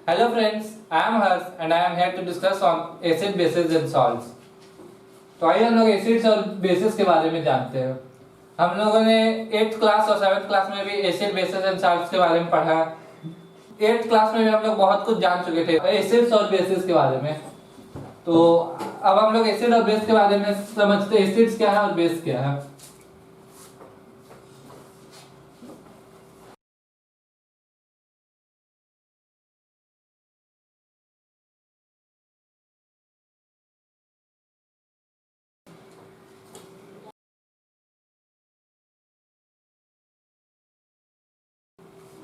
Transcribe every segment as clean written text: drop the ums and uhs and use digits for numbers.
Hello friends, I am Harsh and I am here to discuss on acid, bases and salts. तो आइए हम लोग acids और basis के बारे में जानते हैं। हम लोगों ने 8th क्लास और 7th क्लास में भी एसिड, बेसिस एंड साल्ट्स के बारे में पढ़ा। 8th क्लास में भी हम लोग बहुत कुछ जान चुके थे एसिड्स और बेसिस के बारे में। तो अब हम लोग एसिड और बेस के बारे में समझते हैं, एसिड्स क्या है और बेस क्या है।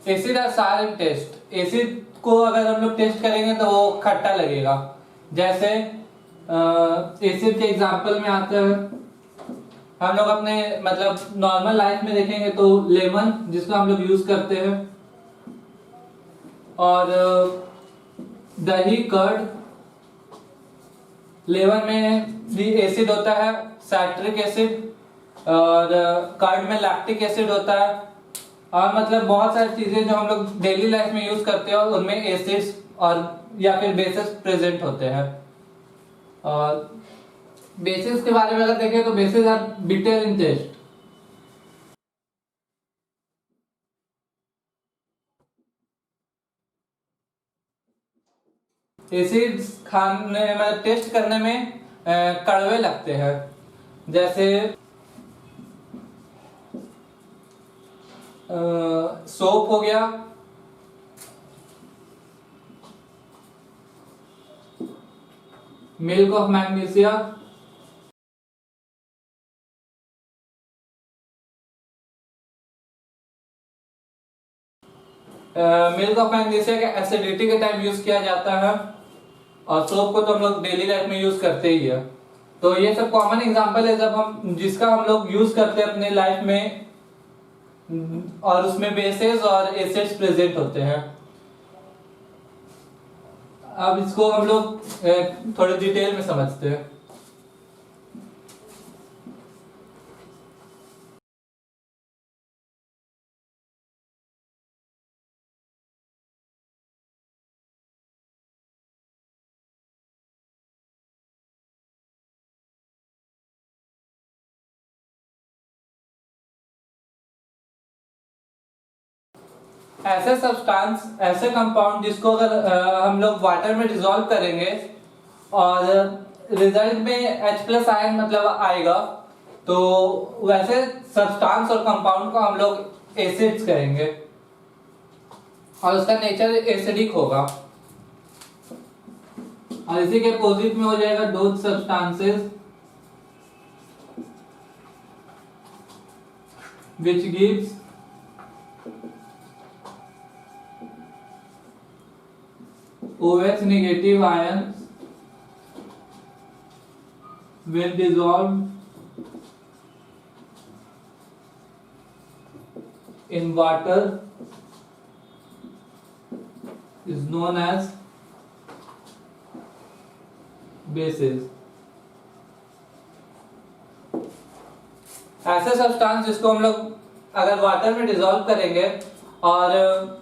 एसिड आर सार इन टेस्ट। एसिड को अगर हम लोग टेस्ट करेंगे तो वो खट्टा लगेगा। जैसे एसिड के एग्जांपल में आता है, हम लोग अपने मतलब नॉर्मल लाइफ में देखेंगे तो लेमन जिसको हम लोग यूज करते हैं, और दही, कर्ड। लेमन में भी एसिड होता है, साइट्रिक एसिड, और कर्ड में लैक्टिक एसिड होता है। और मतलब बहुत सारी चीजें जो हम लोग डेली लाइफ में यूज करते हैं और उनमें एसिड्स और या फिर बेसिस प्रेजेंट होते हैं। और बेसिस के बारे में अगर देखें तो bases are bitter in taste. Acids खाने में टेस्ट करने में कड़वे लगते हैं। जैसे सोप हो गया, milk of magnesia, milk of magnesia के एसिडिटी के टाइम यूज किया जाता है, और सोप को तो हम लोग डेली लाइफ में यूज करते ही है। तो ये सब कॉमन एग्जांपल है जब हम जिसका हम लोग यूज करते हैं अपने लाइफ में, और उसमें बेसेस और एसिड्स प्रेजेंट होते हैं। अब इसको हम लोग थोड़े डिटेल में समझते हैं। ऐसे सब्सटेंस, ऐसे कंपाउंड जिसको अगर हम लोग वाटर में डिसॉल्व करेंगे और रिजल्ट में H+ आयन मतलब आएगा, तो वैसे सब्सटेंस और कंपाउंड को हम लोग एसिड्स कहेंगे और उसका नेचर एसिडिक होगा। और इसी के अपोजिट में हो जाएगा those substances which gives OH negative ions when dissolved in water is known as bases। ऐसे सब्सटेंस जिसको हम लोग अगर वाटर में डिसॉल्व करेंगे और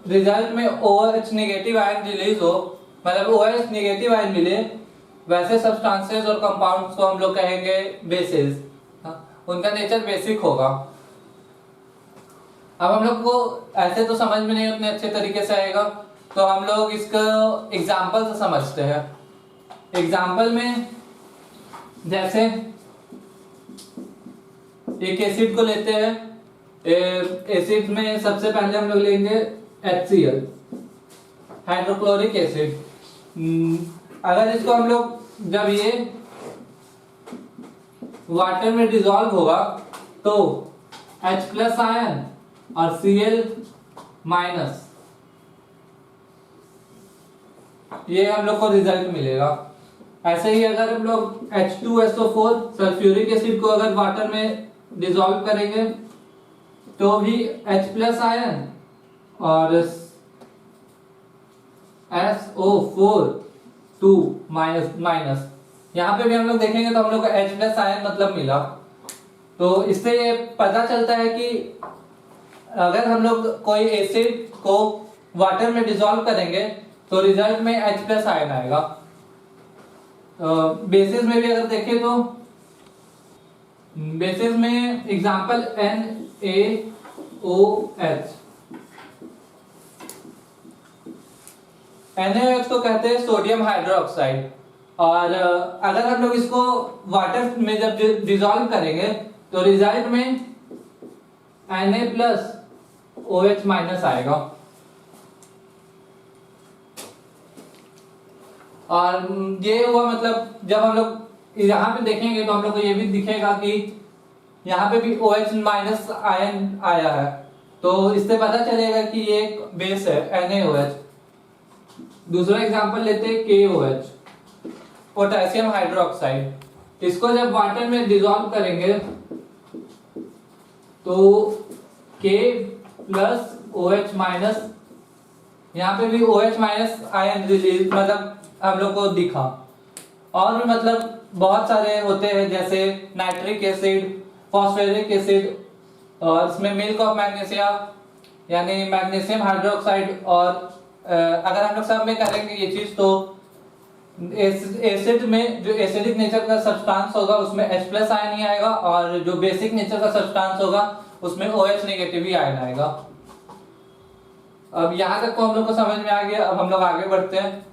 रिजल्ट में OH नेगेटिव आयन रिलीज हो, मतलब OH नेगेटिव आयन मिले, वैसे सब्सटेंसेस और कंपाउंड्स को हम लोग कहेंगे बेसिस। उनका नेचर बेसिक होगा। अब हम लोग को ऐसे तो समझ में नहीं उतने अच्छे तरीके से आएगा, तो हम लोग इसको एग्जांपल से समझते हैं। एग्जांपल में जैसे एक एसिड को लेते हैं। एसिड में सबसे पहले हम लोग लेंगे HCl, हाइड्रोक्लोरिक एसिड। अगर इसको हम लोग जब ये वाटर में डिसॉल्व होगा तो H+ आयन और Cl-, ये हम लोग को रिजल्ट मिलेगा। ऐसे ही अगर हम लोग H2SO4 सल्फ्यूरिक एसिड को अगर वाटर में डिसॉल्व करेंगे तो भी H+ आयन और SO4 2-, यहाँ पे भी हम लोग देखेंगे तो हम लोग को H+ आयन मतलब मिला। तो इससे ये पता चलता है कि अगर हम लोग कोई एसिड को वाटर में डिसॉल्व करेंगे तो रिजल्ट में H प्लस आयन आएगा। बेसिस में भी अगर देखें तो बेसिस में एग्जांपल NaOH, NaOH को कहते हैं सोडियम हाइड्रोक्साइड। और अगर हम लोग इसको वाटर में जब डिसॉल्व करेंगे तो रिजल्ट में Na प्लस OH माइनस आएगा। और ये हुआ मतलब जब हम लोग यहाँ पे देखेंगे तो हम लोग को ये भी दिखेगा कि यहाँ पे भी OH माइनस आयन आया है, तो इससे पता चलेगा कि ये एक बेस है NaOH। दूसरा एग्जांपल लेते हैं KOH, पोटेशियम हाइड्रोक्साइड। इसको जब वाटर में डिसॉल्व करेंगे तो K प्लस OH माइनस, यहाँ पे भी OH माइनस आयन रिलीज मतलब हम लोग को दिखा। और भी मतलब बहुत सारे होते हैं जैसे नाइट्रिक एसिड, फॉस्फेरिक एसिड, और इसमें मिल्क ऑफ मैग्नीशिया यानी मैग्नीशियम हाइड्रोक्साइड। और अगर हम लोग सब में करेंगे ये चीज तो एसिड में जो एसिडिक नेचर का सब्सटेंस होगा उसमें H प्लस आयन ही आएगा, और जो बेसिक नेचर का सब्सटेंस होगा उसमें OH नेगेटिव ही आयन आएगा। अब यहाँ तक तो हम लोग को समझ में आ गया। अब हम लोग आगे बढ़ते हैं।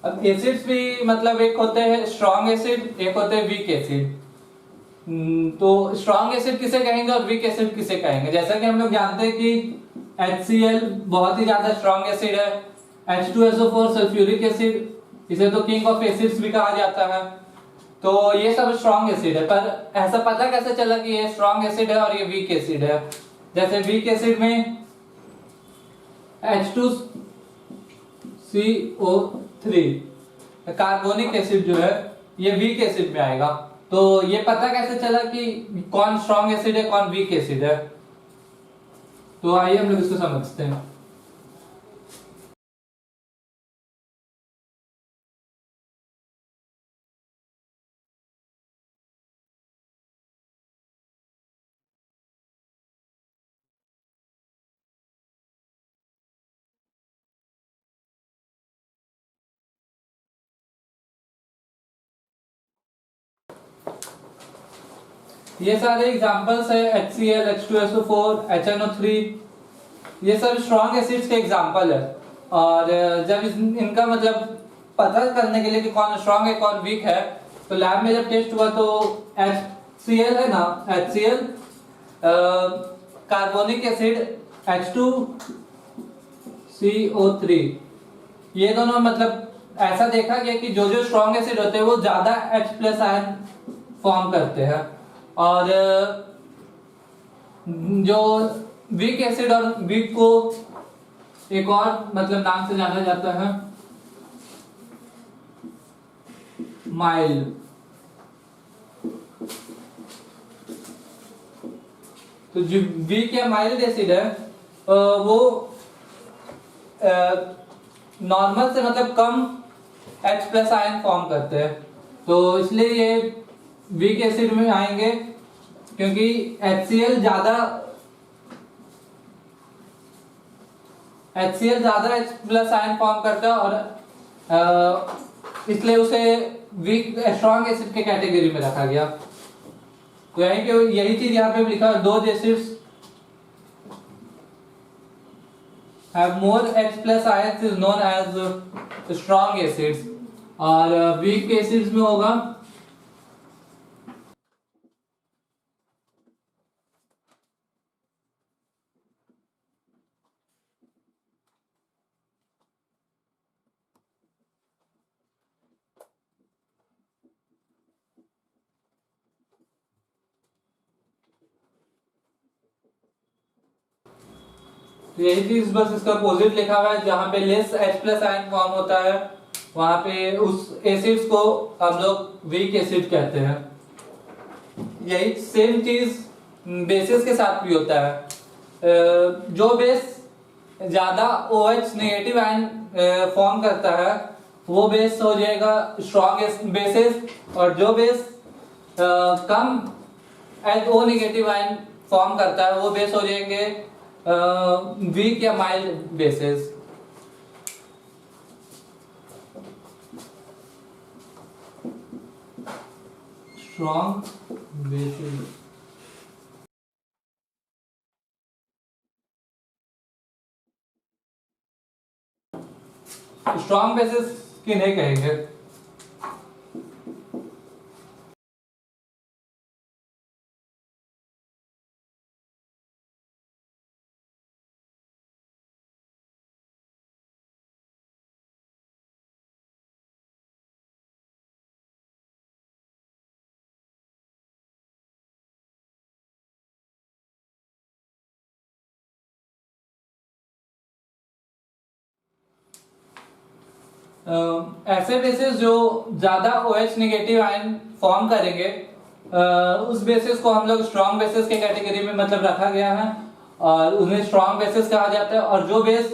अब एसिड्स भी मतलब एक होते हैं स्ट्रॉन्ग एसिड, एक होते हैं वीक एसिड। तो स्ट्रॉन्ग एसिड किसे कहेंगे और वीक एसिड किसे कहेंगे? जैसा कि हम लोग जानते हैं कि HCl बहुत ही ज्यादा स्ट्रॉन्ग एसिड है, H2SO4 सल्फ्यूरिक एसिड, इसे तो किंग ऑफ एसिड्स भी कहा जाता है। तो ये सब स्ट्रॉन्ग एसिड है, पर ऐसा पता कैसे चला कि ये स्ट्रॉन्ग एसिड है और ये वीक एसिड है? जैसे वीक एसिड में H2CO3 कार्बोनिक एसिड जो है ये वीक एसिड में आएगा। तो ये पता कैसे चला कि कौन स्ट्रॉन्ग एसिड है कौन वीक एसिड है? तो आइए हम लोग इसको समझते हैं। ये सारे एग्जांपल्स है HCl, H2SO4, HNO3, ये सब स्ट्रॉन्ग एसिड्स के एग्जांपल है। और जब इनका मतलब पता करने के लिए कि कौन स्ट्रॉन्ग है कौन वीक है, तो लैब में जब टेस्ट हुआ तो HCl है ना, HCl कार्बोनिक एसिड H2CO3, ये दोनों मतलब ऐसा देखा गया कि जो जो स्ट्रॉन्ग एसिड होते हैं वो ज्यादा H प्लस आयन फॉर्म करते हैं, और जो वीक एसिड और वीक को एक और मतलब नाम से जाना जाता है माइल्ड। तो जो वीक या माइल्ड एसिड है वो नॉर्मल से मतलब कम H प्लस आयन फॉर्म करते हैं, तो इसलिए ये वीक एसिड में आएंगे क्योंकि HCl ज्यादा H प्लस आयन फॉर्म करता है, और इसलिए उसे वीक स्ट्रॉन्ग एसिड के कैटेगरी में रखा गया। तो यही चीज यहाँ पे लिखा है, दो acids have more H plus ions is known as strong acids, और weak acids में होगा तो यही चीज बस इसका अपोजिट लिखा हुआ है, जहां पे less H plus ion form होता है वहां पे उस एसिड्स को हम लोग वीक एसिड कहते हैं। यही सेम चीज बेसिस के साथ भी होता है। जो बेस ज्यादा OH नेगेटिव आयन फॉर्म करता है वो बेस हो जाएगा स्ट्रॉन्ग बेसिस, और जो बेस कम O नेगेटिव आयन फॉर्म करता है वो बेस हो जाएंगे वीक या mild basis. strong bases. Strong bases किन्हें कहेंगे? ऐसे बेसिस जो ज्यादा OH नेगेटिव आयन फॉर्म करेंगे, उस बेसिस को हम लोग स्ट्रॉन्ग बेसिस के कैटेगरी में मतलब रखा गया है और उन्हें स्ट्रॉन्ग बेसिस कहा जाता है। और जो बेस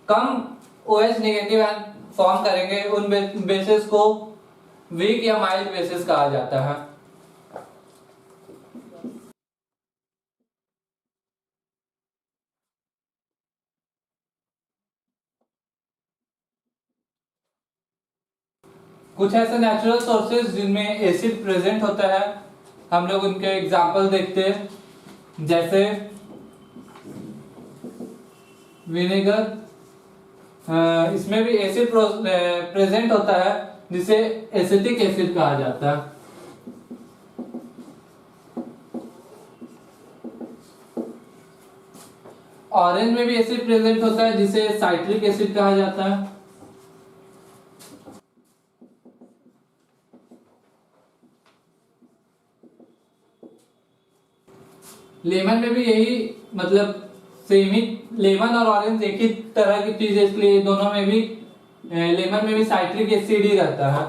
कम OH नेगेटिव आयन फॉर्म करेंगे उन बेसिस को वीक या माइल्ड बेसिस कहा जाता है। कुछ ऐसे नेचुरल सोर्सेज जिनमें एसिड प्रेजेंट होता है, हम लोग उनके एग्जांपल देखते हैं, जैसे विनेगर। इसमें भी एसिड प्रेजेंट होता है जिसे एसिटिक एसिड कहा जाता है। ऑरेंज में भी एसिड प्रेजेंट होता है जिसे साइट्रिक एसिड कहा जाता है। लेमन में भी यही मतलब सेम ही, लेमन और ऑरेंज एक ही तरह की चीज है, इसलिए दोनों में भी लेमन में भी साइट्रिक एसिड ही रहता है।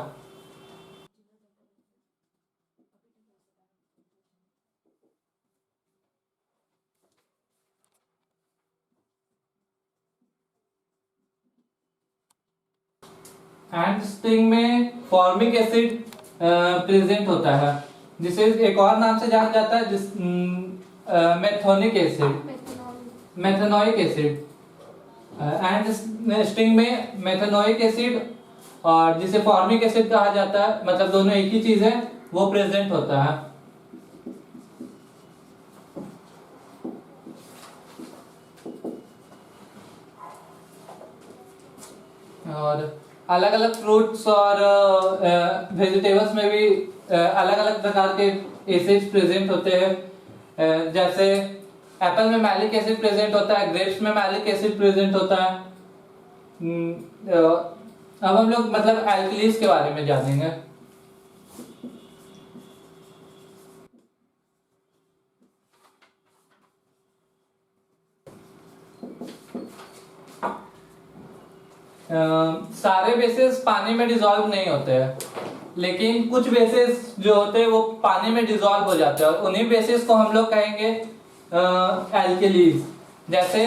एंड स्टिंग में फॉर्मिक एसिड प्रेजेंट होता है जिसे एक और नाम से जाना जाता है, जिस methanoic acid, methanoic acid. Ant sting में मेथनोइक एसिड और जिसे फॉर्मिक एसिड कहा जाता है, मतलब दोनों एक ही चीज है, वो प्रेजेंट होता है। और अलग अलग फ्रूट्स और वेजिटेबल्स में भी अलग अलग प्रकार के एसिड्स प्रेजेंट होते हैं। जैसे एप्पल में मैलिक एसिड प्रेजेंट होता है, ग्रेप्स में मैलिक एसिड प्रेजेंट होता है। अब हम लोग मतलब एल्कलीज के बारे में जानेंगे। सारे बेसिस पानी में डिसॉल्व नहीं होते हैं, लेकिन कुछ बेसिस जो होते हैं वो पानी में डिसॉल्व हो जाते हैं, और उन्हीं बेसिस को हम लोग कहेंगे एल्कलीज। जैसे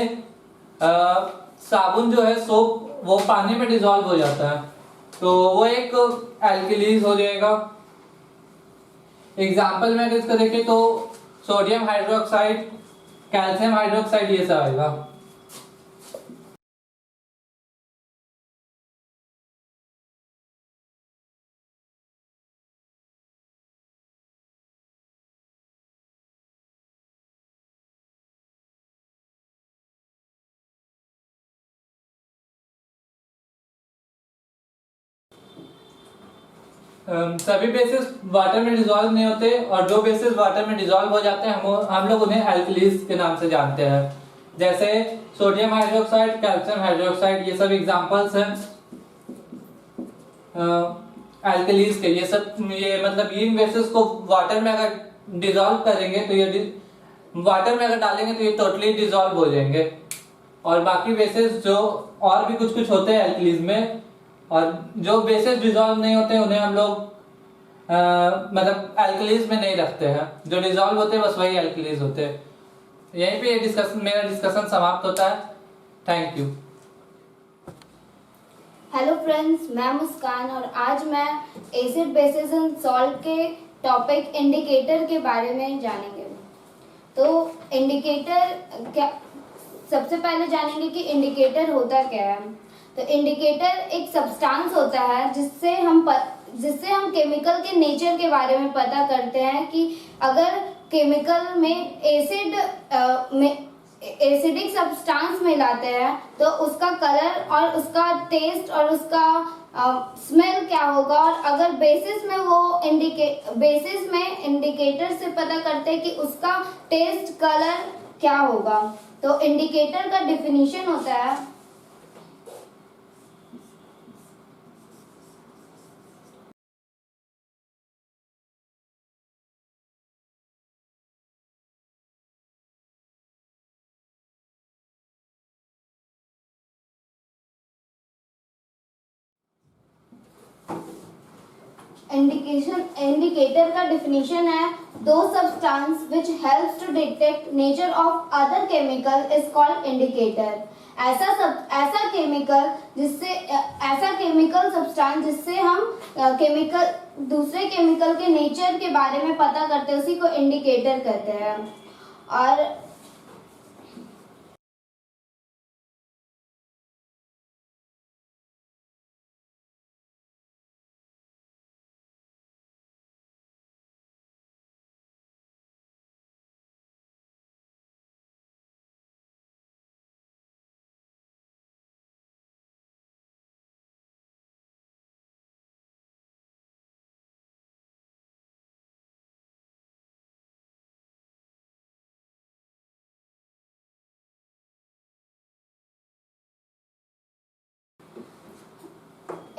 साबुन जो है, सोप, वो पानी में डिसॉल्व हो जाता है, तो वो एक एल्कलीज हो जाएगा। एग्जाम्पल में अगर इसका देखें तो सोडियम हाइड्रोक्साइड, कैल्शियम हाइड्रोक्साइड, ये सब आएगा। सभी बेसिस वाटर में डिसॉल्व नहीं होते, और जो बेसिस वाटर में डिसॉल्व हो जाते हैं हम लोग उन्हें एल्कलीज के नाम से जानते हैं। जैसे सोडियम हाइड्रोक्साइड, कैल्शियम हाइड्रोक्साइड, ये सब एग्जांपल्स हैं एल्कलीज के। ये सब ये मतलब इन बेसिस को वाटर में अगर डिसॉल्व करेंगे तो ये वाटर में अगर डालेंगे तो ये टोटली डिसॉल्व हो जाएंगे। और बाकी बेसिस जो और भी कुछ कुछ होते हैं एल्कलीज में, और जो बेसिस डिसॉल्व नहीं होते उन्हें हम लोग मतलब एल्कलीज में नहीं रखते हैं। जो डिसॉल्व होते हैं बस वही एल्कलीज होते हैं। यहीं पे मेरा डिस्कशन समाप्त होता है। Thank you. हेलो फ्रेंड्स, मैं मुस्कान और आज मैं एसिड बेसिस एंड सॉल्ट के टॉपिक इंडिकेटर के बारे में जानेंगे। तो इंडिकेटर क्या, सबसे पहले जानेंगे कि इंडिकेटर होता क्या है। तो इंडिकेटर एक सब्सटेंस होता है जिससे हम केमिकल के नेचर के बारे में पता करते हैं कि अगर केमिकल में एसिडिक सब्सटेंस मिलाते हैं तो उसका कलर और उसका टेस्ट और उसका स्मेल क्या होगा, और अगर बेसिस में इंडिकेटर से पता करते हैं कि उसका टेस्ट कलर क्या होगा। तो इंडिकेटर का डिफिनीशन होता है इंडिकेटर का डिफिनीशन है दो substance which helps to detect nature of other chemical is called indicator. ऐसा केमिकल सब्सटेंस जिससे हम दूसरे केमिकल के नेचर के बारे में पता करते हैं उसी को इंडिकेटर कहते हैं। और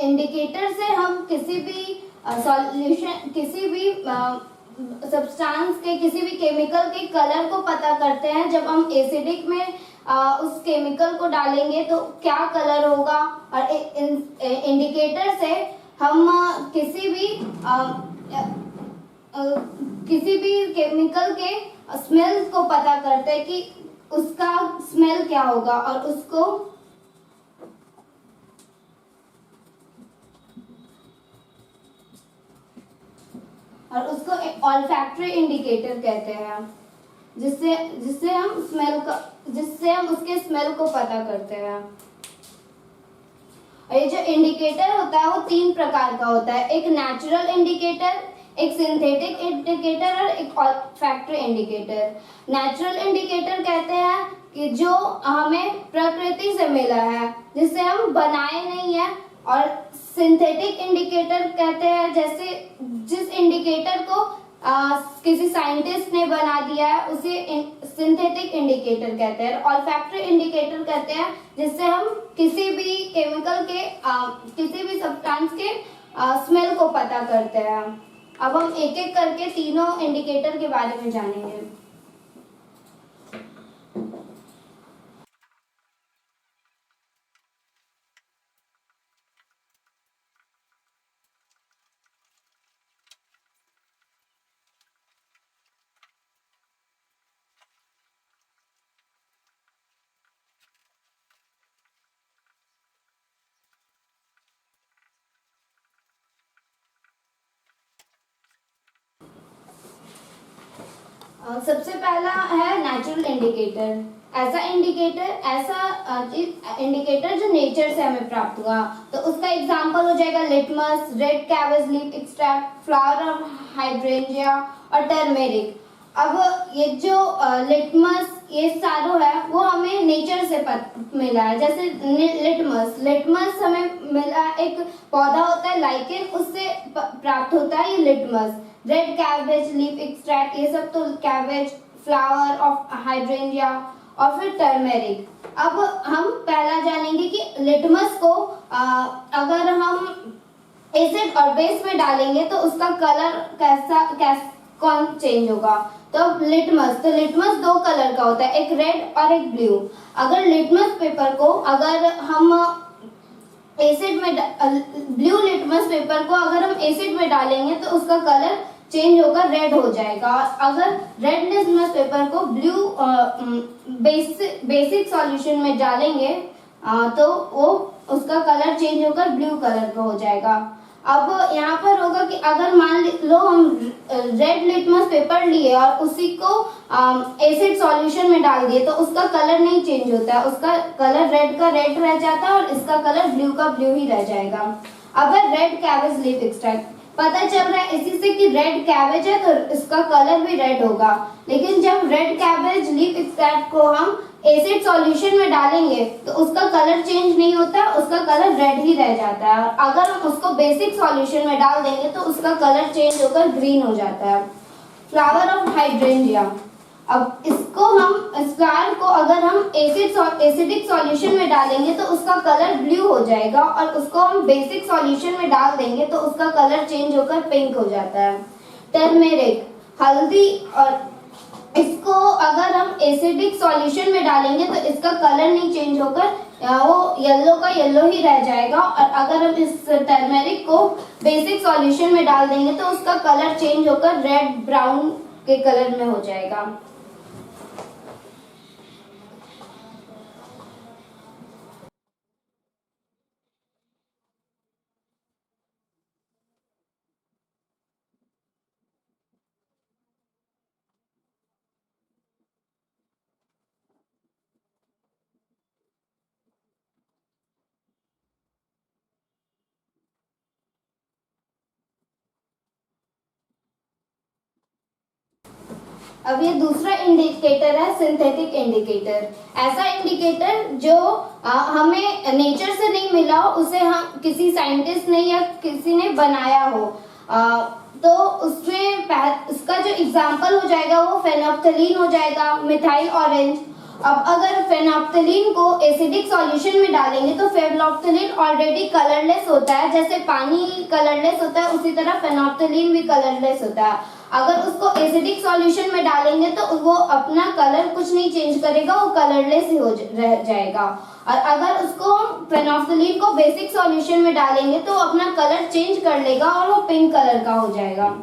इंडिकेटर से हम किसी भी सब्सटेंस के किसी भी केमिकल के कलर को पता करते हैं। जब हम एसिडिक में उस केमिकल को डालेंगे तो क्या कलर होगा, और इंडिकेटर से हम किसी भी केमिकल के स्मेल को पता करते हैं कि उसका स्मेल क्या होगा, और उसको ऑल्फैक्टरी इंडिकेटर कहते हैं, जिससे हम उसके स्मेल को पता करते हैं। और ये जो इंडिकेटर होता है वो 3 प्रकार का होता है, एक नेचुरल इंडिकेटर, एक सिंथेटिक इंडिकेटर और एक ऑल्फैक्टरी इंडिकेटर। नेचुरल इंडिकेटर कहते हैं कि जो हमें प्रकृति से मिला है, जिसे हम बनाए नहीं है। और सिंथेटिक इंडिकेटर कहते हैं जैसे जिस इंडिकेटर को किसी साइंटिस्ट ने बना दिया है उसे सिंथेटिक इंडिकेटर कहते हैं। ऑल्फैक्टरी इंडिकेटर कहते हैं जिससे हम किसी भी केमिकल के किसी भी सब्सटेंस के स्मेल को पता करते हैं। अब हम एक एक करके तीनों इंडिकेटर के बारे में जानेंगे। सबसे पहला है नेचुरल इंडिकेटर। ऐसा इंडिकेटर जो नेचर से हमें प्राप्त हुआ, तो उसका एग्जांपल हो जाएगा litmus, red cabbage leaf extract, flower of hydrangea और टर्मेरिक। अब ये जो लिटमस ये सारों है वो हमें नेचर से मिला है। जैसे लिटमस हमें मिला, एक पौधा होता है लाइकेन, उससे प्राप्त होता है ये litmus. Red cabbage leaf extract ये सब तो कैबेज, फ्लावर ऑफ हाइड्रेंजिया और फिर टर्मेरिक। अब हम पहला जानेंगे कि लिटमस को अगर हम एसिड और बेस में डालेंगे तो उसका कलर कौन चेंज होगा। तो लिटमस 2 कलर का होता है, एक रेड और एक ब्लू। अगर लिटमस पेपर को अगर हम एसिड में ब्लू लिटमस पेपर को अगर हम एसिड में डालेंगे तो उसका कलर चेंज होकर रेड हो जाएगा। अगर रेड लिटमस पेपर को ब्लू बेसिक सॉल्यूशन में डालेंगे तो वो उसका कलर चेंज होकर ब्लू कलर का हो जाएगा। अब यहाँ पर होगा कि अगर मान लो हम रेड लिटमस पेपर लिए और उसी को एसिड सॉल्यूशन में डाल दिए, तो उसका कलर नहीं चेंज होता है, उसका कलर रेड का रेड रह जाता है और इसका कलर ब्लू का ब्लू ही रह जाएगा। अब है रेड कैबेज लीफ एक्सट्रैक्ट। पता चल रहा है इसी से कि रेड कैबेज है तो इसका कलर भी रेड होगा, लेकिन जब रेड कैबेज लीफ एक्सट्रैक्ट को हम एसिड सॉल्यूशन में डालेंगे तो उसका कलर चेंज नहीं होता, उसका कलर रेड ही रह जाता है। और अगर हम उसको बेसिक सॉल्यूशन में डाल देंगे तो उसका कलर चेंज होकर ग्रीन हो जाता है। Flower of hydrangea. अब इसको हम इस फ्लावर को अगर हम एसिडिक सॉल्यूशन में डालेंगे तो उसका कलर ब्लू हो जाएगा, और उसको हम बेसिक सॉल्यूशन में डाल देंगे तो उसका कलर चेंज होकर पिंक हो जाता है। टर्मेरिक, हल्दी, और इसको अगर हम एसिडिक सॉल्यूशन में डालेंगे तो इसका कलर नहीं चेंज होकर वो येलो का येलो ही रह जाएगा, और अगर हम इस टर्मेरिक को बेसिक सॉल्यूशन में डाल देंगे तो उसका कलर चेंज होकर रेड ब्राउन के कलर में हो जाएगा। अब ये दूसरा इंडिकेटर है सिंथेटिक इंडिकेटर। ऐसा इंडिकेटर जो हमें नेचर से नहीं मिला हो, उसे हम किसी साइंटिस्ट ने या किसी ने बनाया हो। तो उसमें इसका जो एग्जांपल हो जाएगा वो फेनोप्थलीन हो जाएगा, मिथाइल ऑरेंज। अब अगर फेनोप्थलीन को एसिडिक सॉल्यूशन में डालेंगे तो फेनोप्थलीन ऑलरेडी कलरलेस होता है, जैसे पानी कलरलेस होता है उसी तरह फेनोप्थलीन भी कलरलेस होता है। अगर उसको एसिडिक सॉल्यूशन में डालेंगे तो वो अपना कलर कुछ नहीं चेंज करेगा, वो कलरलेस ही रह जाएगा। और अगर उसको फेनोप्थलीन को बेसिक सॉल्यूशन में डालेंगे तो अपना कलर चेंज कर लेगा और वो पिंक कलर का हो जाएगा।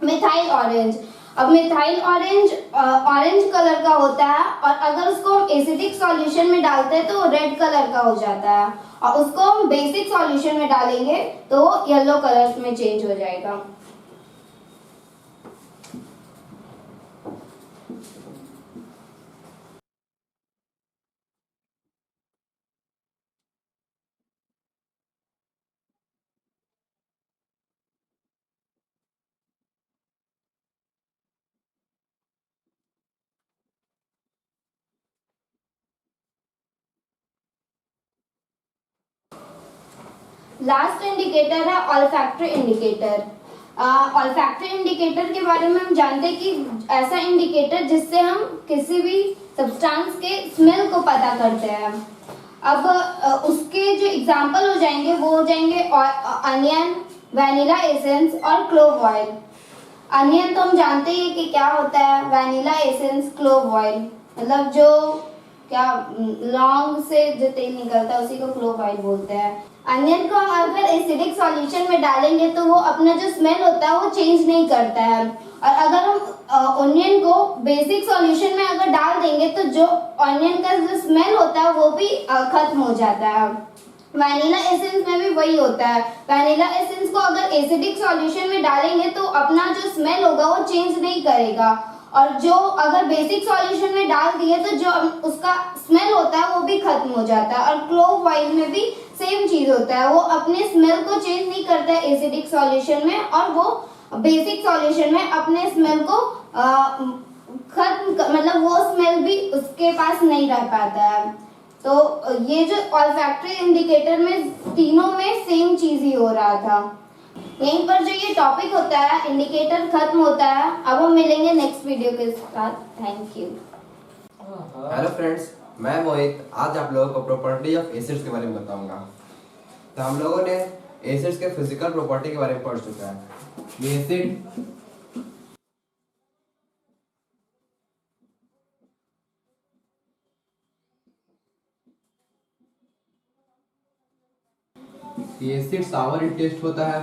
Methyl orange. अब मिथाइल ऑरेंज ऑरेंज कलर का होता है, और अगर उसको हम एसिडिक सॉल्यूशन में डालते हैं तो वो रेड कलर का हो जाता है, और उसको हम बेसिक सॉल्यूशन में डालेंगे तो वो येलो कलर में चेंज हो जाएगा। लास्ट इंडिकेटर है ऑल्फैक्टरी इंडिकेटर। ऑल्फैक्टरी इंडिकेटर के बारे में हम जानते हैं कि ऐसा इंडिकेटर जिससे हम किसी भी सब्सटेंस के स्मेल को पता करते हैं। अब उसके जो एग्जांपल हो जाएंगे वो हो जाएंगे अनियन, वैनिला एसेंस और क्लोव ऑयल। अनियन तो हम जानते ही कि क्या होता है, वैनिला एसेंस, क्लोव ऑयल, मतलब जो क्या लौंग से जो तेल निकलता है उसी को क्लोव ऑयल बोलते हैं। अनियन को हम अगर एसिडिक सॉल्यूशन में डालेंगे तो वो अपना जो स्मेल होता है वो चेंज नहीं करता है, और अगर हम ऑनियन को बेसिक सॉल्यूशन में अगर डाल देंगे तो जो ऑनियन का जो स्मेल होता है वो भी खत्म हो जाता है। वैनिला एसेंस में भी वही होता है। वैनिला एसेंस को अगर एसिडिक सॉल्यूशन में डालेंगे तो अपना जो स्मेल होगा वो चेंज नहीं करेगा, और जो अगर बेसिक सॉल्यूशन में डाल दिए तो जो उसका स्मेल होता है वो भी खत्म हो जाता है। और क्लोव ऑयल में भी सेम चीज होता है, वो अपने स्मेल को चेंज नहीं करता है एसिडिक सॉल्यूशन में, और वो बेसिक सॉल्यूशन में अपने स्मेल को खत्म मतलब वो स्मेल भी उसके पास नहीं रह पाता है। तो ये जो ऑल्फैक्टरी इंडिकेटर में तीनों में सेम चीज ही हो रहा था। यहीं पर जो ये टॉपिक होता है इंडिकेटर खत्म होता है। अब हम मिलेंगे नेक्स्ट वीडियो के साथ। Thank you. हेलो फ्रेंड्स, मैं मोहित आज आप लोगों को प्रॉपर्टी ऑफ एसिड्स के बारे में बताऊंगा। तो हम लोगों ने एसिड्स के फिजिकल प्रॉपर्टी के बारे में पढ़ चुका है। ये एसिड सावर इन टेस्ट होता है।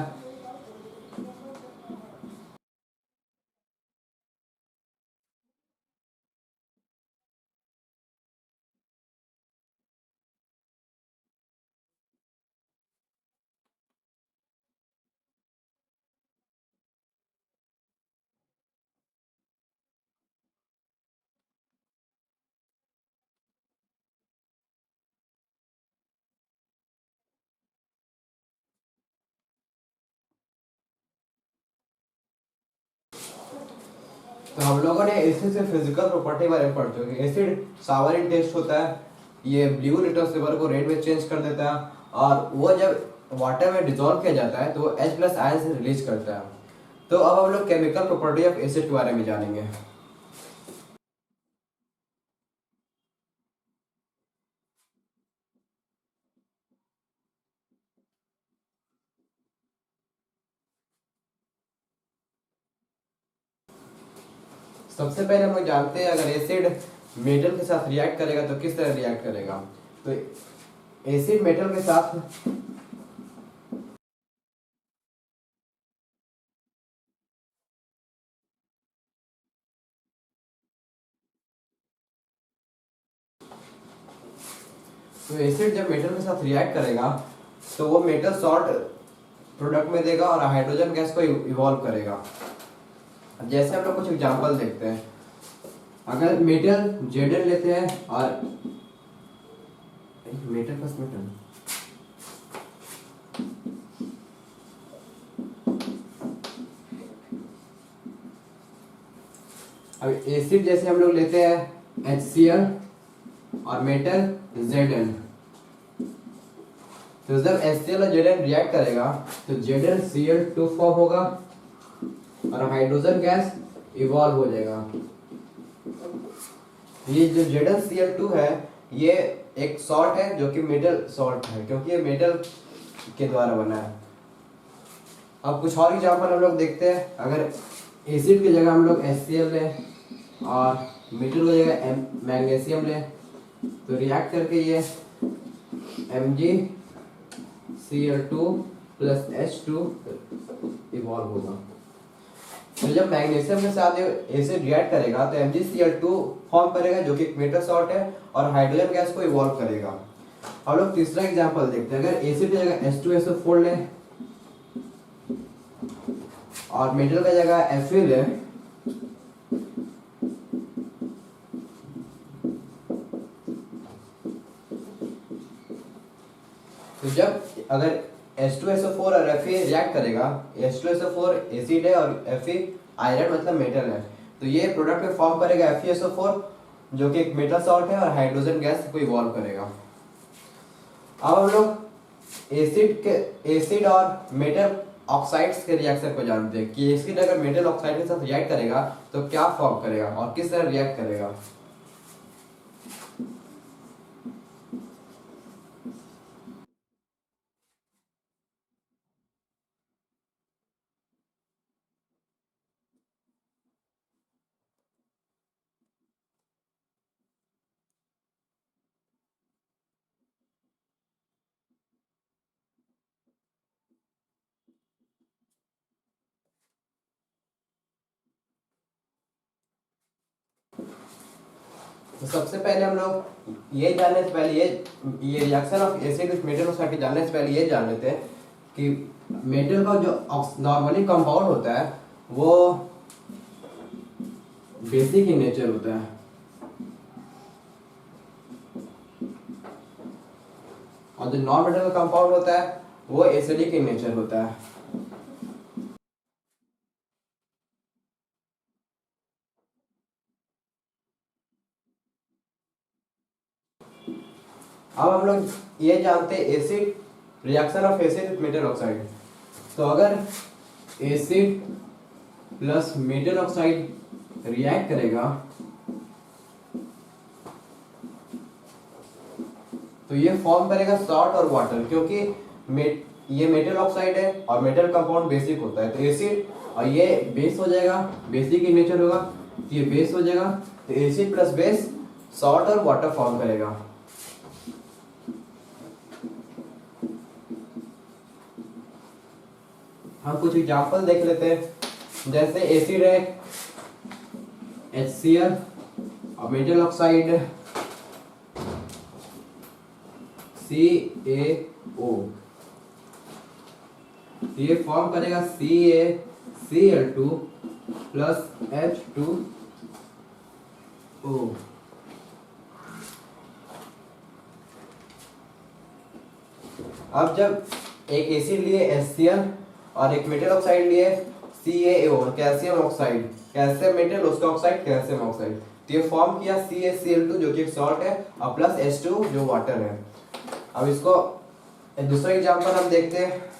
तो हम लोगों ने एसिड से फिजिकल प्रॉपर्टी बारे में पढ़ चुके हैं। एसिड सावर इन टेस्ट होता है, ये ब्लू लिटमस पेपर को रेड में चेंज कर देता है, और वो जब वाटर में डिजोल्व किया जाता है तो वो H प्लस आयन से रिलीज करता है। तो अब हम लोग केमिकल प्रॉपर्टी ऑफ एसिड के बारे में जानेंगे। सबसे पहले हम लोग जानते हैं अगर एसिड मेटल के साथ रिएक्ट करेगा तो किस तरह रिएक्ट करेगा। तो एसिड मेटल के साथ तो एसिड जब मेटल के साथ रिएक्ट करेगा तो वो मेटल सॉल्ट प्रोडक्ट में देगा और हाइड्रोजन गैस को इवॉल्व करेगा। जैसे हम लोग कुछ एग्जांपल देखते हैं। अगर मेटल Zn लेते हैं और मेटल प्लस मेटल अब एसिड जैसे हम लोग लेते हैं HCl और मेटल Zn, तो जब HCl और Zn रिएक्ट करेगा तो ZnCl2 फॉर्म होगा और हाइड्रोजन गैस इवॉल्व हो जाएगा। ये जो ZnCl2 है ये एक सॉल्ट है जो कि मेटल सॉल्ट है, क्योंकि ये मेटल के द्वारा बना है। अब कुछ और एग्जांपल हम लोग देखते हैं। अगर एसिड की जगह हम लोग HCl लें और मेटल की जगह मैग्नीशियम लें तो रिएक्ट करके ये MgCl2 प्लस H2 इवॉल्व होगा। तो जब मैग्नीशियम के साथ एसिड रिएक्ट करेगा तो MgCl2 फॉर्म करेगा जो कि एक मेटल सॉल्ट है और हाइड्रोजन गैस को इवॉल्व करेगा। हम लोग तीसरा एग्जांपल देखते हैं। अगर एसिड की जगह H2SO4 लें और मेटल की जगह Fe लें तो जब अगर H2SO4 और Fe रिएक्ट करेगा, H2SO4 एसिड है और Fe आयरन मतलब मेटल है, तो ये प्रोडक्ट में फॉर्म करेगा FeSO4 जो कि एक मेटल सॉल्ट है और हाइड्रोजन गैस को इवॉल्व करेगा। अब हम लोग एसिड और मेटल ऑक्साइड्स के रिएक्शन को जानते हैं कि एसिड अगर मेटल ऑक्साइड के साथ रिएक्ट करेगा तो क्या फॉर्म करेगा और किस तरह रिएक्ट करेगा। तो सबसे पहले हम लोग ये जानने से पहले ये reaction of acid with metal oxide जानने से पहले ये जान लेते हैं कि मेटल का जो नॉर्मली कंपाउंड होता है वो बेसिक इन नेचर होता है और जो नॉन मेटल का कंपाउंड होता है वो एसिडिक इन नेचर होता है। अब हम लोग ये जानते हैं acid reaction of acid with metal oxide. तो अगर acid plus metal oxide react करेगा तो ये फॉर्म करेगा सॉल्ट और वाटर, क्योंकि ये मेटल ऑक्साइड है और मेटल कंपाउंड बेसिक होता है। तो एसिड और ये बेस हो जाएगा, बेसिक इन नेचर होगा तो ये बेस हो जाएगा, तो एसिड प्लस बेस सॉल्ट और वाटर फॉर्म करेगा। हम कुछ एग्जांपल देख लेते हैं। जैसे एसिड है HCl और मेटल ऑक्साइड CaO, ये फॉर्म करेगा CaCl2 प्लस H2O। अब जब एक एसिड लिए HCl और एक मेटल ऑक्साइड लिए CaO calcium oxide, calcium metal, उसका ऑक्साइड कैल्शियम ऑक्साइड। तो ये फॉर्म किया CaCl2 जो कि एक सॉल्ट है और प्लस H2 जो वाटर है। अब इसको दूसरा एग्जांपल हम देखते हैं।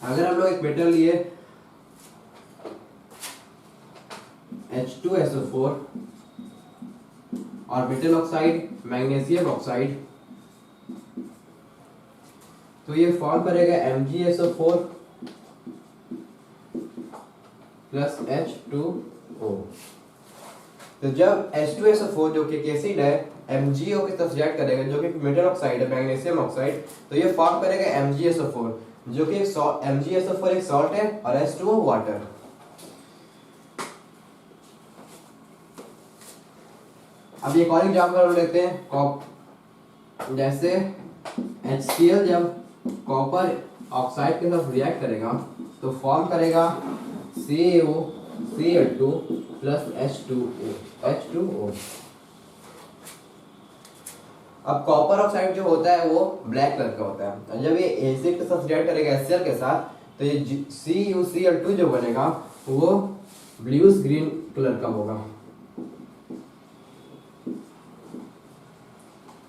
अगर हम लोग एक मेटल लिए H2SO4 और मेटल ऑक्साइड मैग्नीशियम ऑक्साइड, तो ये फॉर्म करेगा MgSO4 प्लस H2O। तो जब H2SO4 जो कि एक एसिड है MgO के साथ रिएक्ट करेगा जो कि मेटल ऑक्साइड है मैग्नीशियम ऑक्साइड, तो ये फॉर्म करेगा MgSO4 जो कि MgSO4 एक सॉल्ट है और H2O वाटर। अब एक और एग्जांपल लेते हैं। जैसे HCl जब कॉपर ऑक्साइड के साथ रिएक्ट करेगा तो फॉर्म करेगा CaOCl2 प्लस H2O। अब कॉपर ऑक्साइड जो होता है वो ब्लैक कलर का होता है और जब ये एसिड के साथ रिएक्ट करेगा HCl के साथ तो ये CuCl2 जो बनेगा वो ब्लूइश ग्रीन कलर का होगा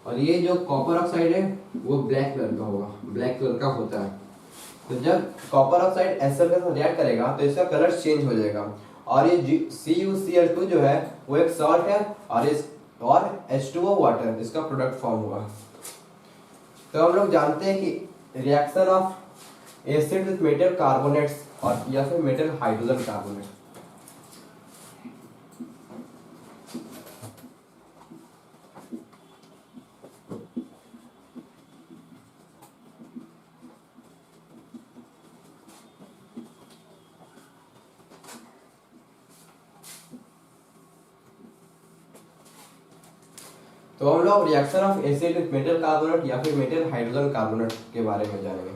और ये जो कॉपर ऑक्साइड है वो ब्लैक कलर का होगा, ब्लैक कलर का होता है। तो जब कॉपर ऑक्साइड HCl के साथ रिएक्ट करेगा तो इसका कलर चेंज हो जाएगा और ये CuCl2 जो है वो एक सॉल्ट है और H2O वाटर, इसका प्रोडक्ट फॉर्म हुआ। तो हम लोग जानते हैं कि reaction of acid with metal carbonates और या फिर मेटल हाइड्रोजन कार्बोनेट। तो हम लोग reaction of acid with metal carbonate या फिर मेटल हाइड्रोजन कार्बोनेट के बारे में जानेंगे।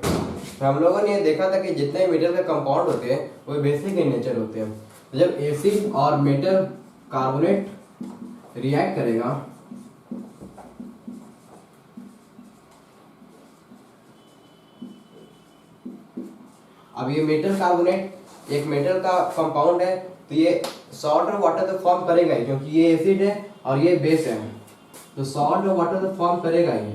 तो हम लोगों ने देखा था कि जितने मेटल के कंपाउंड होते हैं वो बेसिक इन नेचर होते हैं। तो जब एसिड और मेटल कार्बोनेट रिएक्ट करेगा अब ये मेटल कार्बोनेट एक मेटल का कंपाउंड है तो ये सॉल्ट और वाटर तो फॉर्म करेगा ही क्योंकि ये एसिड है और ये बेस है, तो सॉल्ट और वाटर तो फॉर्म करेगा ही।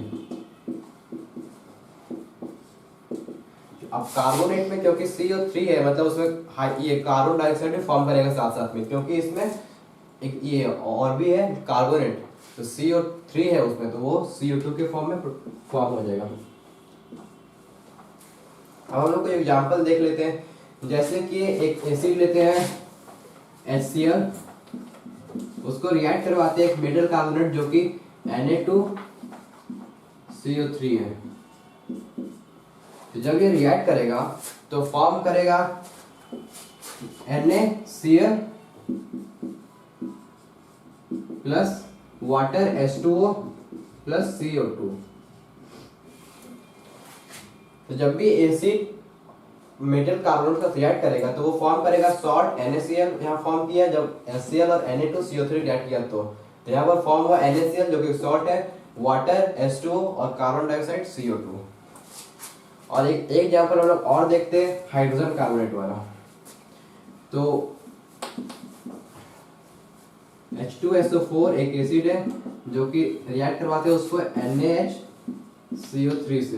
अब कार्बोनेट में क्योंकि CO3 है मतलब उसमें ये कार्बन डाइऑक्साइड भी फॉर्म करेगा साथ साथ में, क्योंकि इसमें एक ये और भी है कार्बोनेट, तो CO3 है उसमें तो वो CO2 के फॉर्म में फॉर्म हो जाएगा। अब हम लोग को एग्जांपल देख लेते हैं। जैसे कि एक एसिड लेते हैं HCl, उसको रिएक्ट करवाते हैं एक मेटल कार्बोनेट जो कि Na2CO3 है। तो जब ये रिएक्ट करेगा तो फॉर्म करेगा NaCl plus water H2O plus CO2। तो जब भी एसिड मेटल कार्बोनेट का रिएक्ट करेगा तो वो फॉर्म करेगा सॉल्ट NaCl, यहाँ फॉर्म किया जब HCl और Na2CO3 रिएक्ट किया तो यहाँ पर फॉर्म हुआ NaCl जो कि सॉल्ट है, वाटर H2O और कार्बन डाइऑक्साइड CO2। और एक एग्जांपल हम लोग और देखते हैं हाइड्रोजन कार्बोनेट वाला। तो H2SO4 एक एसिड है जो कि रिएक्ट करवाते हैं उसको NaHCO3 से,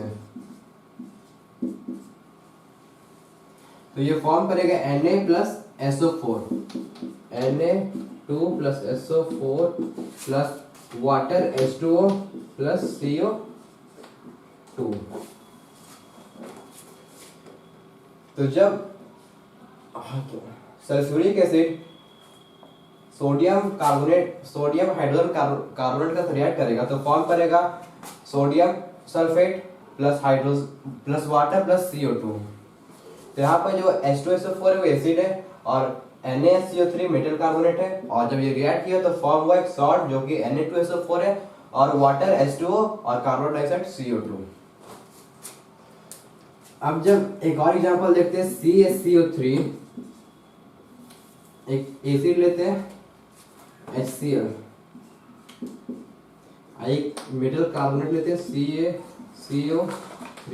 तो ये फॉर्म करेगा Na plus SO4, Na2 plus SO4 plus water H2O plus CO2। तो जब sulphuric acid sodium hydrogen carbonate का रिएक्ट करेगा तो फॉर्म करेगा sodium sulphate plus water plus CO2। तो यहाँ पर जो H2SO4 है वो एसिड है और NaCO3 मेटल कार्बोनेट है और जब ये रिएक्ट किया तो फॉर्म हुआ एक सॉल्ट जो कि Na2SO4 है और वाटर H2O और कार्बन डाइऑक्साइड CO2। अब जब एक और एग्जांपल देखते हैं CaCO3, एक एसिड लेते हैं HCl, एक मेटल कार्बोनेट लेते हैं CaCO3।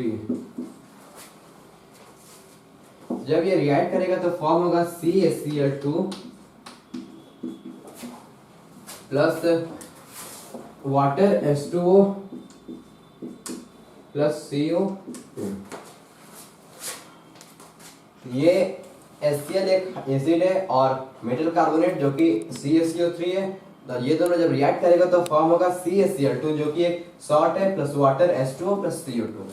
जब ये रिएक्ट करेगा तो फॉर्म होगा CaCl2 plus water H2O plus CO2। ये HCl एक एसिड है और मेटल कार्बोनेट जो कि CaCO3 है, तो ये दोनों जब रिएक्ट करेगा तो फॉर्म होगा CaCl2 जो कि एक सॉल्ट है plus water H2O plus CO2।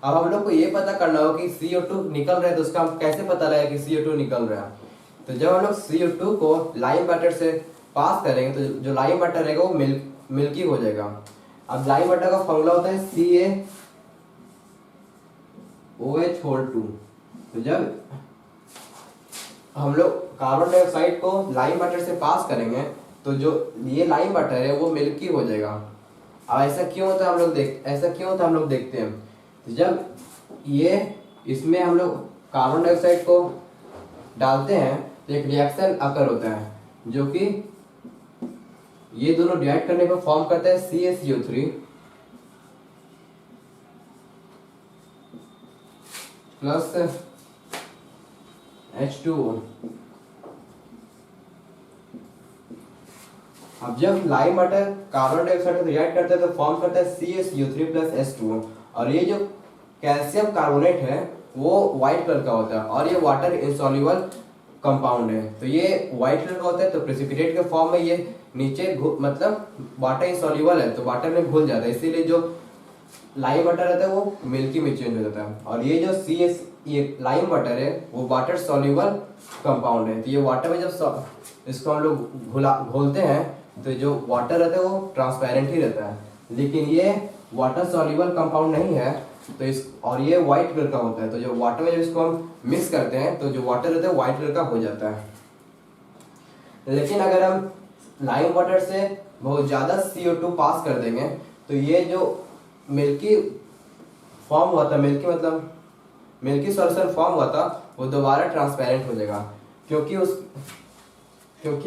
अब हम लोग को ये पता करना हो कि CO2 निकल रहा है तो उसका हम कैसे पता लगा कि CO2 निकल रहा है। तो जब हम लोग CO2 को लाइम वाटर से पास करेंगे तो जो लाइम वाटर रहेगा वो मिल्की हो जाएगा। अब लाइम वाटर का फॉर्मूला होता है CaOH2। तो जब हम लोग कार्बन डाइऑक्साइड को लाइम वाटर से पास करेंगे तो जो ये लाइम वाटर है वो मिल्की हो जाएगा। अब ऐसा क्यों होता है हम लोग देखते हैं। तो जब ये इसमें हम लोग कार्बन डाइऑक्साइड को डालते हैं तो एक रिएक्शन अकर होता है जो कि ये दोनों रिएक्ट करने पर फॉर्म करता है CaCO3 प्लस H2O। अब जब लाइम वाटर कार्बन डाइऑक्साइड से रिएक्ट करता है तो फॉर्म करता है CaCO3 प्लस H2O। और ये जो कैल्शियम कार्बोनेट है वो व्हाइट कलर का होता है और ये वाटर इनसॉल्युबल कंपाउंड है। तो ये व्हाइट कलर का होता है तो प्रेसिपिटेट के फॉर्म में ये नीचे मतलब वाटर इनसॉल्युबल है तो वाटर में घुल जाता है, इसीलिए जो लाइम वाटर रहता है वो मिल्की में चेंज हो जाता है। और ये जो ये लाइम वाटर है वो वाटर सॉल्युबल कंपाउंड है। तो ये वाटर में जब इसको हम लोग घोलते हैं तो जो वाटर रहता है वो ट्रांसपेरेंट ही रहता है, लेकिन ये वाटर सॉल्युबल कंपाउंड नहीं है तो इस और ये व्हाइट कलर का होता है। तो जो वाटर में जब इसको हम मिक्स करते हैं तो जो वाटर रहता है व्हाइट कलर का हो जाता है। लेकिन अगर हम लाइम वाटर से बहुत ज़्यादा CO2 पास कर देंगे तो ये जो मिल्की फॉर्म हुआ था, मिल्की सॉल्यूशन फॉर्म हुआ था वो दोबारा ट्रांसपेरेंट हो जाएगा, क्योंकि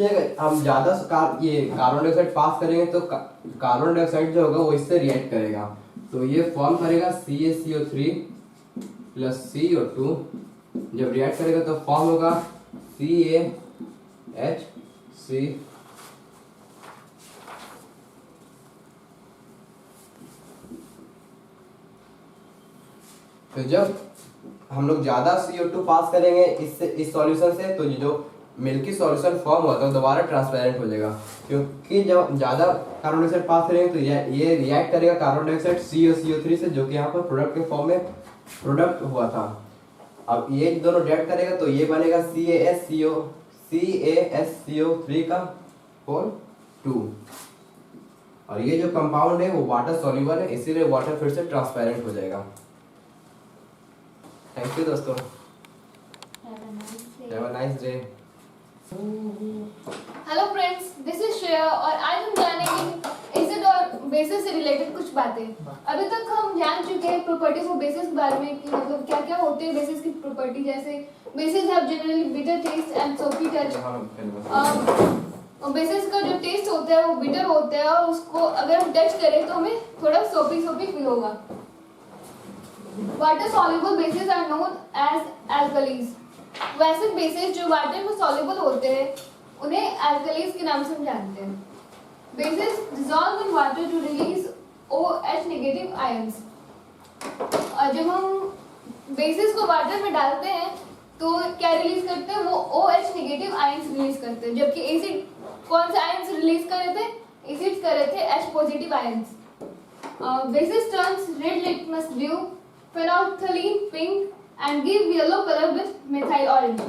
अगर हम ज़्यादा ये कार्बन डाइऑक्साइड पास करेंगे तो कार्बन डाइऑक्साइड जो होगा वो इससे रिएक्ट करेगा तो ये फॉर्म करेगा CaCO3 प्लस CO2। जब रिएक्ट करेगा तो फॉर्म होगा CaHC। तो जब हम लोग ज्यादा CO2 पास करेंगे इस सॉल्यूशन से तो जो मिल्की सॉल्यूशन फॉर्म हुआ था दोबारा ट्रांसपेरेंट हो जाएगा, क्योंकि जब ज्यादा कार्बन डाइऑक्साइड पास करेंगे तो ये रिएक्ट करेगा कार्बन डाइऑक्साइड CaCO3 से जो कि यहाँ पर प्रोडक्ट के फॉर्म में प्रोडक्ट हुआ था। अब ये दोनों रिएक्ट करेगा तो ये बनेगा CaSCO3 का होल 2। और ये जो कंपाउंड है वो वाटर सॉल्युबल है, इसीलिए वाटर फिर से ट्रांसपेरेंट हो जाएगा। थैंक यू दोस्तों, have a nice day. Hello friends, this is Shreya और आज हम जानेंगे एसिड और बेसिस से रिलेटेड कुछ बातें। अभी तक हम जान चुके हैं प्रॉपर्टीज ऑफ बेसिस के बारे में कि मतलब क्या क्या होते हैं बेसिस की प्रॉपर्टी। जैसे basis have generally bitter taste and सोपी टच। और बेसिस का जो टेस्ट होता है वो बिटर होता है और उसको अगर हम टच करें तो हमें थोड़ा सोपी फील होगा। Water soluble bases are known as alkalis. वैसे बेसिस जो वाटर में सॉल्युबल होते हैं उन्हें एल्कलीज के नाम से हम जानते हैं। Bases dissolve in water to release OH negative ions. और जब हम बेसिस को वाटर में डालते हैं तो क्या रिलीज करते हैं, वो OH नेगेटिव आयंस रिलीज करते हैं। जबकि एसिड कौन से आयंस रिलीज कर रहे थे, एसिड्स कर रहे थे H positive ions. Basis turns red litmus blue, phenolphthalein pink and give yellow color with methyl orange।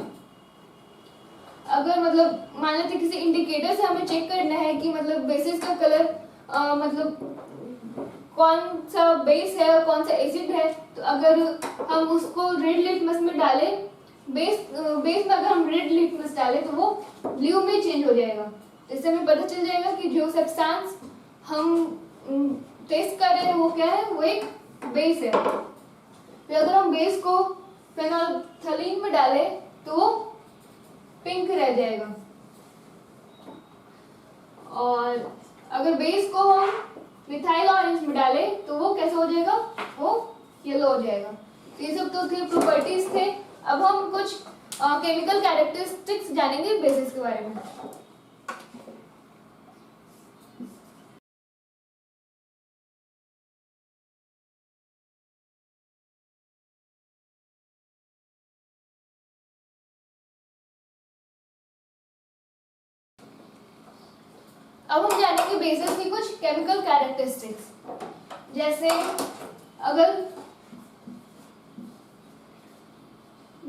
अगर मतलब मान लेते किसी इंडिकेटर से हमें चेक करना है कि मतलब बेसिस का कलर मतलब कौन सा बेस है और कौन सा एसिड है, तो अगर हम उसको रेड लिटमस में डालें, बेस में अगर हम रेड लिटमस डालें तो वो ब्लू में चेंज हो जाएगा। इससे हमें पता चल जाएगा कि जो सब्सटेंस हम टेस्ट कर रहे हैं वो क्या है, वो एक बेस है। फिर अगर हम बेस को फेनोल्फथलीन में डालें तो वो पिंक रह जाएगा, और अगर बेस को हम मिथाइल ऑरेंज में डालें तो वो कैसा हो जाएगा, वो येलो हो जाएगा। तो ये सब तो थे प्रॉपर्टीज थे। अब हम कुछ केमिकल कैरेक्टरिस्टिक्स जानेंगे बेसिस के बारे में। अब हम जानेंगे बेसेस की कुछ केमिकल कैरेक्टरिस्टिक्स। जैसे अगर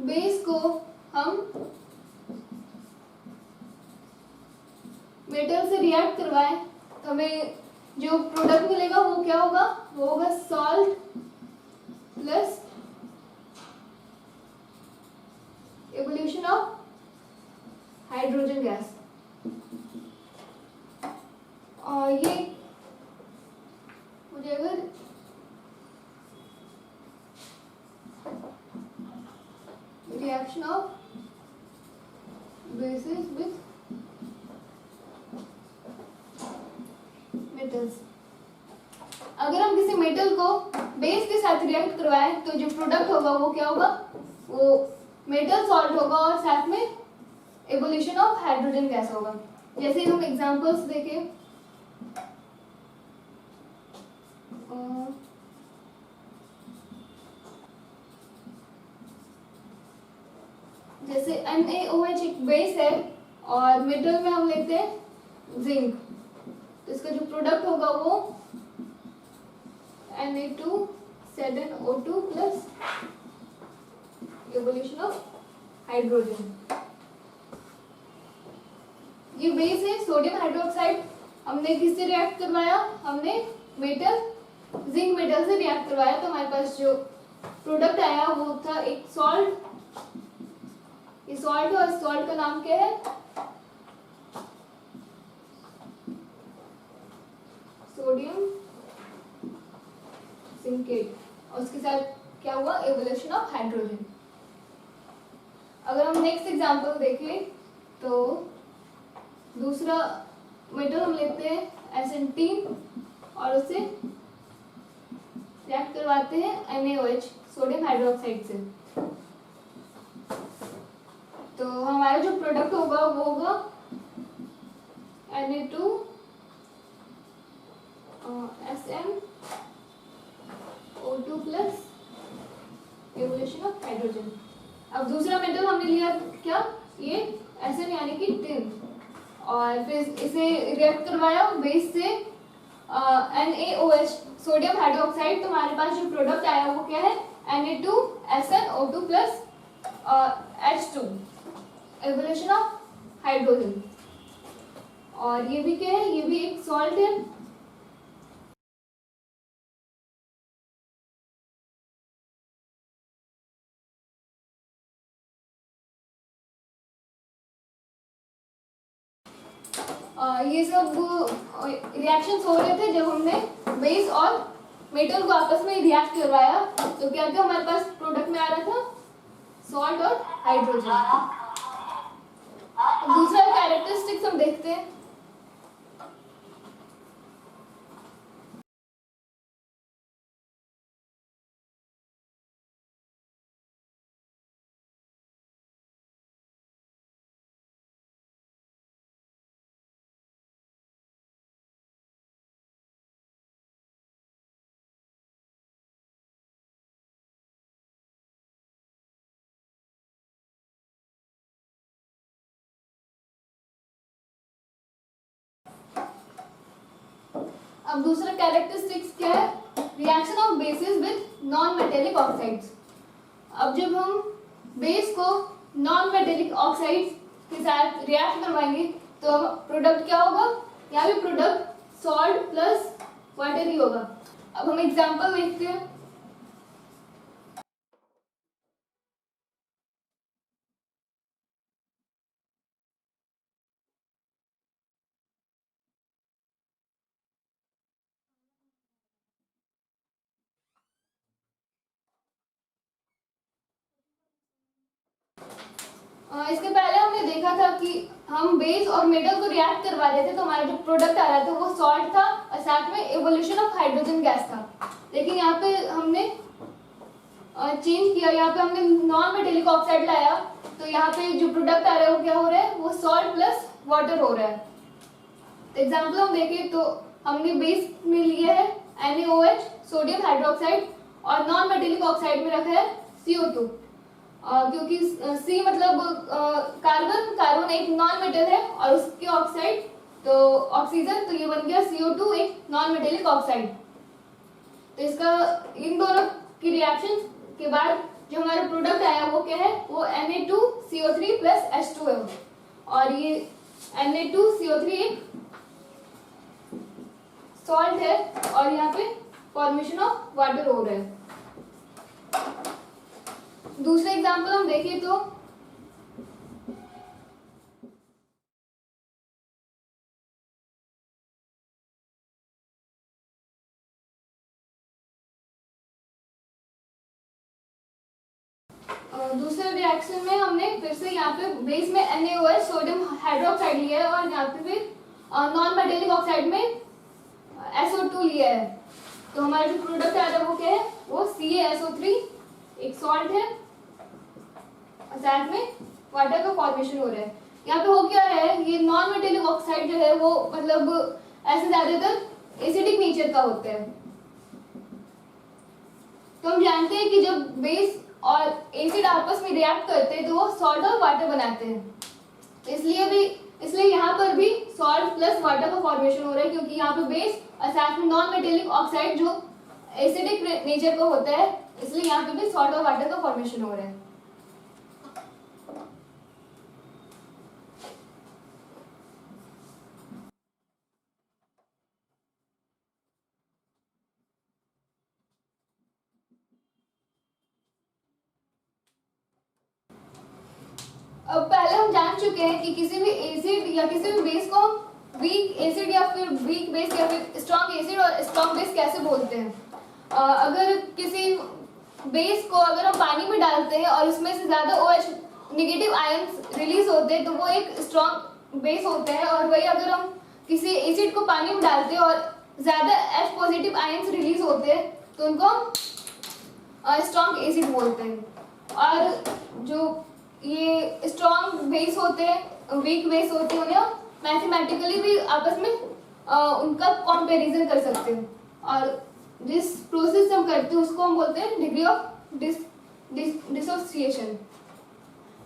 बेस को हम मेटल से रिएक्ट करवाएं तो हमें जो प्रोडक्ट मिलेगा वो क्या होगा, वो होगा salt plus evolution of hydrogen gas. और ये हो जाएगा reaction of basis with metals. अगर हम किसी मेटल को बेस के साथ रिएक्ट करवाएं तो जो प्रोडक्ट होगा वो क्या होगा, वो मेटल सॉल्ट होगा और साथ में एवोल्यूशन ऑफ हाइड्रोजन गैस होगा। जैसे हम एग्जांपल्स देखें, जैसे NaOH एक बेस है और मेटल में हम लेते हैं जिंक, तो इसका जो प्रोडक्ट होगा वो Na2 plus evolution of hydrogen. ये बेस है सोडियम हाइड्रोक्साइड। हमने किससे रिएक्ट करवाया, हमने मेटल जिंक मेटल से रिएक्ट करवाया, तो हमारे पास जो प्रोडक्ट आया वो था एक सॉल्ट। ये सॉल्ट है और सॉल्ट का नाम क्या है, सोडियम सिंकेट, और उसके साथ क्या हुआ, एवोल्यूशन ऑफ हाइड्रोजन। अगर हम नेक्स्ट एग्जांपल देखें तो दूसरा मेटल हम लेते हैं SN3 और उससे रिएक्ट करवाते हैं NaOH सोडियम हाइड्रोक्साइड से। तो हमारा जो प्रोडक्ट होगा वो होगा Na2 SnO2 plus evolution of hydrogen. अब दूसरा मेटल हमने लिया क्या, ये Sn यानी कि टिन, और फिर इसे रिएक्ट करवाया बेस से NaOH सोडियम हाइड्रोक्साइड, तो हमारे पास जो प्रोडक्ट आया वो क्या है, Na2SnO2 plus H2 evolution of hydrogen. और ये भी क्या है, ये भी एक सॉल्ट है। ये सब रिएक्शंस हो रहे थे जब हमने बेस और मेटल को आपस में रिएक्ट करवाया, तो क्या क्या हमारे पास प्रोडक्ट में आ रहा था, सॉल्ट और हाइड्रोजन। दूसरा कैरेक्टरिस्टिक्स हम देखते हैं। अब दूसरा कैरेक्टरिस्टिक्स क्या है, reaction of basis with non metallic oxides. अब जब हम बेस को नॉन मेटेलिक ऑक्साइड्स के साथ रिएक्ट करवाएंगे तो प्रोडक्ट क्या होगा, यहाँ भी प्रोडक्ट सॉल्ट प्लस वाटर ही होगा। अब हम एग्जांपल देखते हैं। इसके पहले हमने देखा था कि हम बेस और मेटल को रिएक्ट करवा रहे थे तो हमारा जो प्रोडक्ट आ रहा था वो सॉल्ट था और साथ में एवोल्यूशन ऑफ हाइड्रोजन गैस था। लेकिन यहाँ पे हमने चेंज किया, यहाँ पे हमने नॉन मेटेलिक ऑक्साइड लाया, तो यहाँ पे जो प्रोडक्ट आ रहा है वो क्या हो रहा है, वो सॉल्ट प्लस वाटर हो रहा है। तो एग्जाम्पल हम देखें तो हमने बेस में लिया है NaOH सोडियम हाइड्रोक्साइड और नॉन मेटेलिक ऑक्साइड में रखा है CO2, क्योंकि C मतलब कार्बन एक नॉन मेटल है और उसके ऑक्साइड तो ऑक्सीजन, तो ये बन गया CO2, एक नॉन मेटेलिक ऑक्साइड। तो इसका इन दोनों की रिएक्शन के बाद जो हमारा प्रोडक्ट आया वो क्या है, वो Na2CO3 प्लस H2 है। और ये Na2CO3 एक सॉल्ट है और यहाँ पे फॉर्मेशन ऑफ वाटर हो रहा है। दूसरा एग्जांपल हम देखें तो दूसरे रिएक्शन में हमने फिर से यहाँ पे बेस में NaOH सोडियम हाइड्रोक्साइड लिया है और यहाँ पे फिर नॉन मेटेलिक ऑक्साइड में SO2 लिया है। तो हमारा जो प्रोडक्ट आया था वो क्या है, वो CaSO3 एक सॉल्ट है और साथ में वाटर का फॉर्मेशन हो रहा है। यहाँ पे हो क्या है, ये नॉन मेटेलिक ऑक्साइड जो है वो मतलब ऐसे ज्यादातर एसिडिक नेचर का होता है। तो हम जानते हैं कि जब बेस और एसिड आपस में रिएक्ट करते हैं तो वो सॉल्ट और वाटर बनाते हैं। इसलिए यहाँ पर भी सॉल्ट प्लस वाटर का फॉर्मेशन हो रहा है, क्योंकि यहाँ पे बेस और साथ में नॉन मेटेलिक ऑक्साइड जो एसिडिक नेचर का होता है, इसलिए यहाँ पे भी सॉल्ट और वाटर का फॉर्मेशन हो रहा है। अब पहले हम जान चुके हैं कि किसी भी एसिड या किसी भी बेस को वीक एसिड या फिर वीक बेस या फिर स्ट्रॉन्ग एसिड और स्ट्रॉन्ग बेस कैसे बोलते हैं। अगर किसी बेस को अगर हम पानी में डालते हैं और उसमें से ज्यादा OH नेगेटिव आयंस रिलीज होते हैं तो वो एक स्ट्रॉन्ग बेस होता है। और वही अगर हम किसी एसिड को पानी में डालते हैं और ज्यादा H पॉजिटिव आयंस रिलीज होते हैं तो उनको हम स्ट्रॉन्ग एसिड बोलते हैं। और जो ये स्ट्रॉन्ग बेस होते हैं, वीक बेस होते हैं, उन्हें मैथमेटिकली भी आपस में उनका कंपैरिजन कर सकते हैं। और जिस प्रोसेस हम करते हैं उसको हम बोलते हैं डिग्री ऑफ डिसोसिएशन।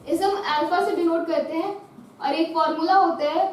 इसे हम अल्फा से डिनोट करते हैं और एक फॉर्मूला होता है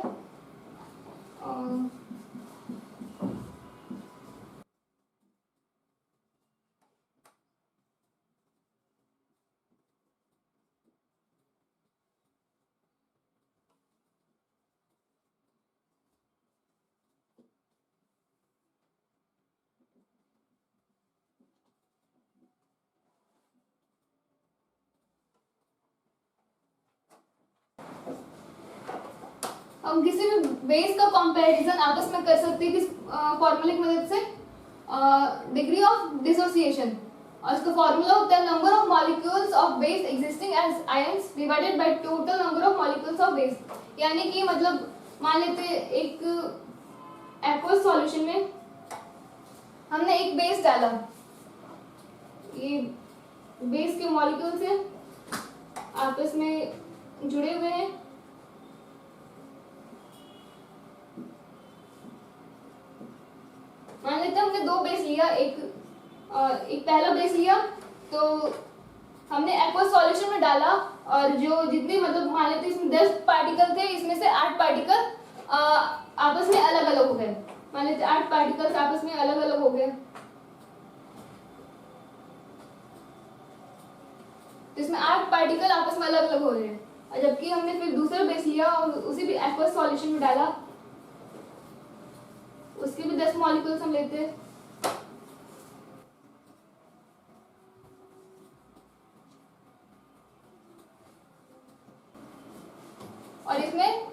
हम किसी भी बेस का कंपैरिजन आपस में कर सकते हैं किस फॉर्मूले की मदद से, डिग्री ऑफ डिसोसिएशन। और इसका फॉर्मूला होता है number of molecules of base existing as ions divided by total number of molecules of base. यानी कि मतलब मान लेते हैं एक एक्वस सॉल्यूशन में हमने एक बेस डाला, ये बेस के मॉलिक्यूल्स हैं आपस में जुड़े हुए हैं। मान लेते हैं हमने दो बेस लिया, एक पहला बेस लिया तो हमने एक्वस सॉल्यूशन में डाला और जो जितने मतलब मान लेते हैं इसमें 10 पार्टिकल थे, इसमें से 8 पार्टिकल आपस में अलग अलग हो गए। मान लेते 8 पार्टिकल्स आपस में अलग अलग हो गए, इसमें 8 पार्टिकल आपस में अलग अलग हो रहे हैं। और जबकि हमने फिर दूसरा बेस लिया और उसी भी एक्वस सॉल्यूशन में डाला, उसके भी 10 मॉलिक्यूल्स हम लेते हैं। और इसमें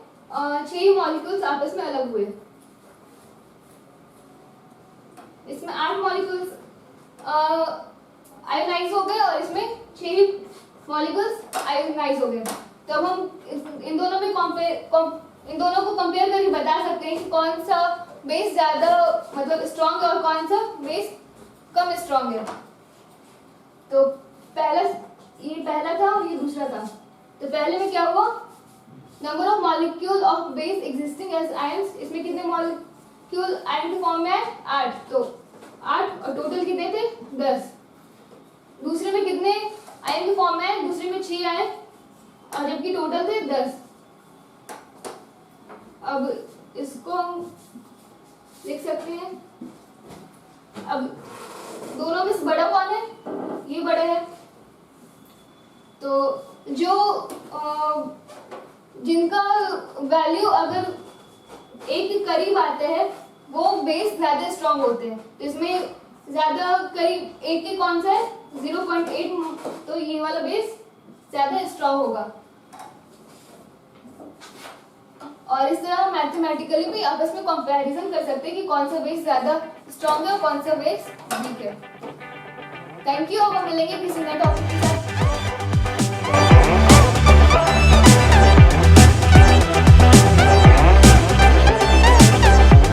6 मॉलिक्यूल्स आपस में अलग हुए। इसमें 8 मॉलिक्यूल्स आयोनाइज हो गए और इसमें 6 मॉलिक्यूल्स आयोनाइज हो गए। तो अब हम इन दोनों को कंपेयर करके बता सकते हैं कि कौन सा बेस ज्यादा मतलब स्ट्रॉन्ग है और कौन सा बेस कम स्ट्रॉन्ग है। तो पहला था और ये दूसरा था। तो पहले में क्या हुआ, number of molecule of base existing as ions, इसमें कितने मॉलिक्यूल आयन के फॉर्म में है 8, तो 8 और टोटल कितने थे 10। दूसरे में कितने आयन के फॉर्म में है, दूसरे में 6 आयन और जबकि टोटल थे 10। अब इसको हम लिख सकते हैं। अब दोनों में से बड़ा कौन है? ये बड़ा है। तो जो जिनका वैल्यू अगर एक के करीब आते हैं वो बेस ज्यादा स्ट्रांग होते हैं। तो इसमें ज्यादा करीब एक के कौन सा है? 0.8, तो ये वाला बेस ज्यादा स्ट्रांग होगा। और इस तरह मैथमेटिकली भी आपस में कंपैरिजन कर सकते हैं कि कौन सा बेस ज्यादा स्ट्रांग है और कौन सा बेस वीक है। Thank you. अब हम मिलेंगे किसी नए टॉपिक के साथ।